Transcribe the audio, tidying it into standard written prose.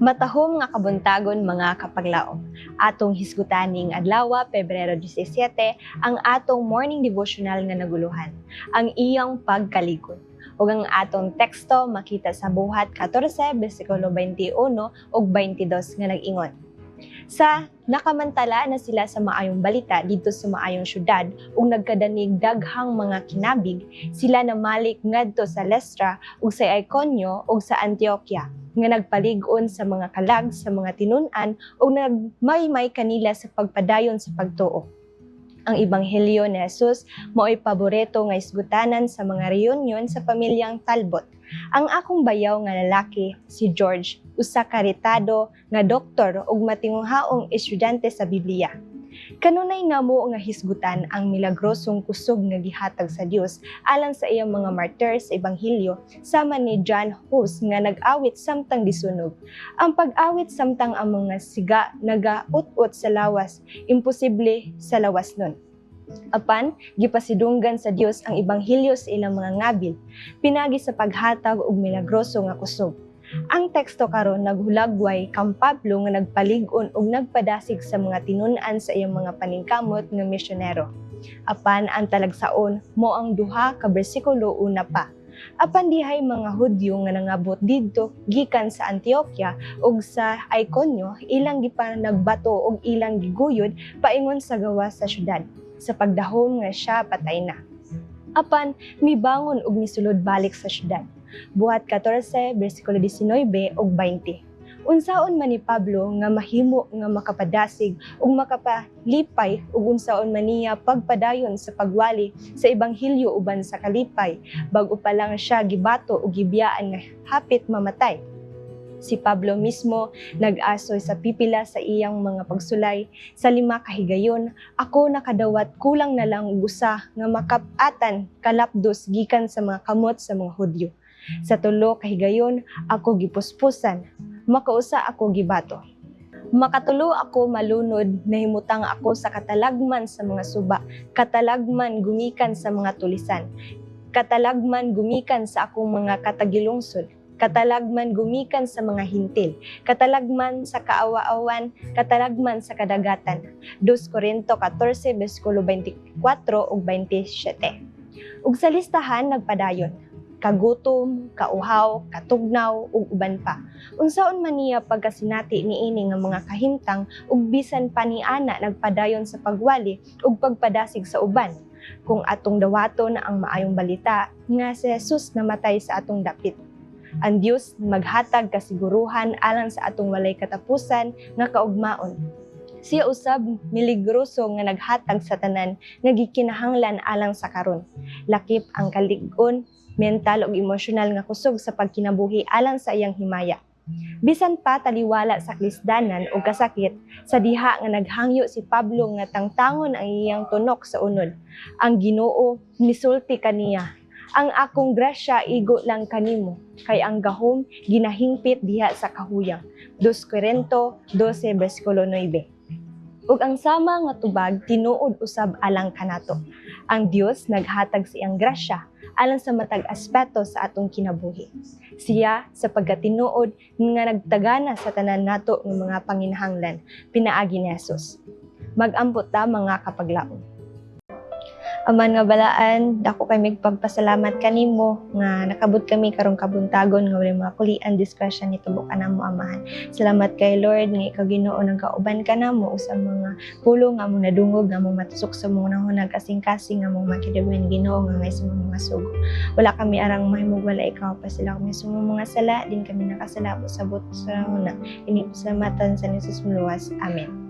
Matahom nga kabuntagon mga kapaglaom. Atong hisgutaning adlaw, Pebrero 17, ang atong morning devotional nga naguluhan, ang iyang pagkalikod. Ug ang atong teksto makita sa Buhat 14, bersikulo 21 ug 22 nga nag-ingon. Sa nakamantala na sila sa maayong balita dito sa maayong syudad ug nagkadanig daghang mga kinabig, sila namalik ngadto sa Lystra ug sa Iconio ug sa Antioquia nga nagpalig-on sa mga kalag sa mga tinun-an ug nagmaymay kanila sa pagpadayon sa pagtuo. Ang ebanghelyo ni Jesus mao'y paborito nga isgutanan sa mga reunion sa pamilyang Talbot. Ang akong bayaw nga lalaki, si George, usa ka retado nga doktor ug matinguhaong estudyante sa Biblia. Kanunay namo nga hisgutan ang milagrosong kusog nga gihatag sa Dios alang sa iyang mga martyr sa ebanghelyo sama ni John Hus nga nag-awit samtang disunog. Ang pag-awit samtang ang mga siga nagaut-ut sa lawas, imposible sa lawas nun. Apan, gipasidunggan sa Dios ang ebanghelyo sa ilang mga ngabil, pinagi sa paghatag og milagroso nga kusog. Ang teksto karon naghulagway kang Pablo nga nagpalig-on ug nagpadasig sa mga tinun-an sa iyang mga paningkamot nga misyonero. Apan ang talagsaon mo ang duha ka bersikulo una pa. Apan dihay mga Hudyo nga nangabot didto gikan sa Antioquia ug sa Iconio, ilang gipanagbato ug ilang giguyod paingon sa gawas sa syudad sa pagdahom nga siya patay na. Apan mibangon ug misulod balik sa syudad. Buhat 14, bersikulo 19 ug 20. Unsaon man ni Pablo nga mahimo nga makapadasig ug makapalipay ug unsaon man niya pagpadayon sa pagwali sa ebanghelyo uban sa kalipay, bag-o pa lang siya gibato ug gibiyaan nga hapit mamatay. Si Pablo mismo nag-asoy sa pipila sa iyang mga pagsulay sa 5 kahigayon, ako nakadawat kulang na lang og usa nga makap-atan kalapdos gikan sa mga kamot sa mga Hudyo. Sa 3 kahigayon, ako gipuspusan, makausa ako gibato. Makatulo ako malunod, nahimutang ako sa katalagman sa mga suba, katalagman gumikan sa mga tulisan, katalagman gumikan sa akong mga katagilungsod, katalagman gumikan sa mga hintil, katalagman sa kaawa-awan, katalagman sa kadagatan. 2 Corinto 14, bersikulo 24 ug 27. Ug sa listahan nagpadayon, kagutom, kauhaw, katugnaw, ug uban pa. Unsaon man niya pagkasinati niini nga mga kahimtang ug bisan pa niana nagpadayon sa pagwali ug pagpadasig sa uban. Kung atong dawaton ang maayong balita nga si Jesus namatay sa atong dapit. Ang Dios maghatag kasiguruhan alang sa atong walay katapusan nga kaugmaon. Siya usab miligroso nga naghatag sa tanan nga gikinahanglan alang sa karon. Lakip ang kalig-on, mental ug emosyonal nga kusog sa pagkinabuhi alang sa iyang himaya. Bisan pa taliwala sa krisdanan o kasakit, sa diha nga naghangyo si Pablo nga tangtangon ang iyang tunok sa unod. Ang Ginoo misulti kaniya, ang akong grasya igo lang kanimo, kay ang gahom ginahingpit diha sa kahuyang. 2 Corinto 12, bersikulo 9. Ug ang sama nga tubag tinuod usab alang kanato. Ang Dios naghatag sa iyang grasya alang sa matag aspeto sa atong kinabuhi. Siya sa pagkatinuod nga nagtagana sa tanan nato ng mga panginahanglan pinaagi ni Jesus. Mag-ambot ta mga kapaglaom. Aman nga balaan, dako kay magpagpasalamat kanimo nga nakabot kami karong kabuntagon nga walay mga kulian discussion ni tubo ka namo amahan. Salamat kay Lord nga ikaw Ginoo nagkauban ka namo sa mga pulong nga among nadungog nga among matusok sa mga nahunag kasing-kasing nga among makidawin Ginoo nga may sa mga sugo. Wala kami arang mahimog wala ikaw pa sila kami sa mga sala din kami nakasala po sa buto sa una. Ini pasalamatan sa Jesus muluwas. Amen.